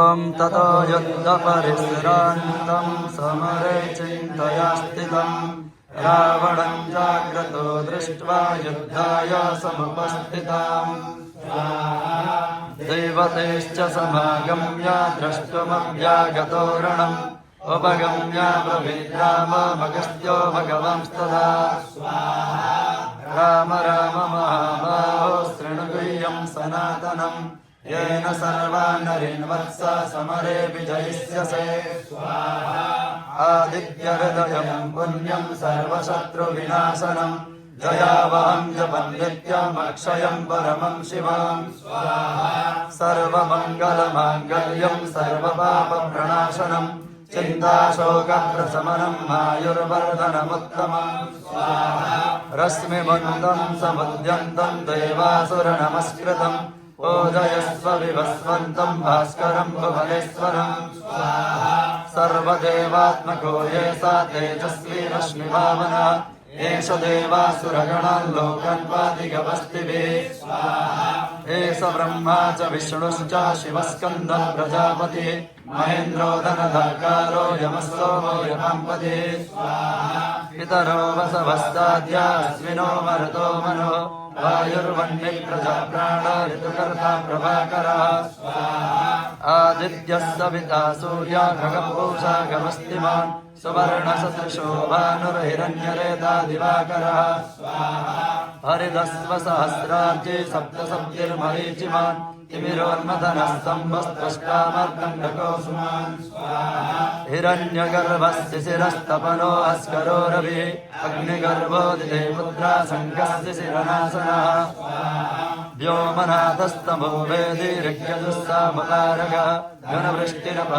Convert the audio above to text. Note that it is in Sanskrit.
ॐ ततो युद्धपरिश्रान्तं समरे चिन्तया स्थितं रावणं जाग्रतो दृष्ट्वा युद्धाय समुपस्थिताम् दैवतैश्च समागम्य द्रष्टुमव्यागतो रणम् उपगम्य ब्रवीद्राममगस्त्यो भगवंस्तदा राम राम महाबाहो शृणुगुह्यं सनातनम् येन सर्वान् नरीन् वत्स समरे विजयिष्यसे आदित्यहृदयं पुण्यं सर्वशत्रुविनाशनं जयावहं जपं नित्यमक्षयं परमं शिवम् सर्वमङ्गलमाङ्गल्यं सर्वपापप्रणाशनं चिन्ताशोकप्रशमनं आयुर्वर्धनमुत्तमम् रश्मिमन्तं समुद्यन्तं देवासुरनमस्कृतं पूजयस्व विवस्वन्तं भास्करं भुवनेश्वरम् सर्वदेवात्मको ये सा तेजस्वी रश्मिभावना एष देवासुरगणान् लोकान् पातिगवस्तिभिः एष ब्रह्मा च विष्णुश्च शिवस्कन्दः प्रजापतिः महेन्द्रो धनधाकारो यमः सोमो यमाम्पतिः पितरो वसवस्ताद्या अश्विनो मरुतो मनो वायुर्वह्निः प्रजाप्राणो ऋतुकर्ता प्रभाकरः आदित्यः सविता सूर्यो खगपूषा गमस्तिमान् सुवर्णसदृशो भानुर्हिरण्यरेता दिवाकरः हरिदस्व सहस्रार्ची सप्तसप्तिर्मरीचिमान् तिमिरोन्मथनः स्तम्भस्त्वष्टामर्कण्डकोऽसुमान् हिरण्यगर्भस्य शिरस्तपनो अस्करो रविः अग्निगर्भोदिते पुत्रा शङ्खस्य शिरनासनः व्योमनाथस्तमो वेदी ऋग्यजुस्सामकारकः घनवृष्टिरप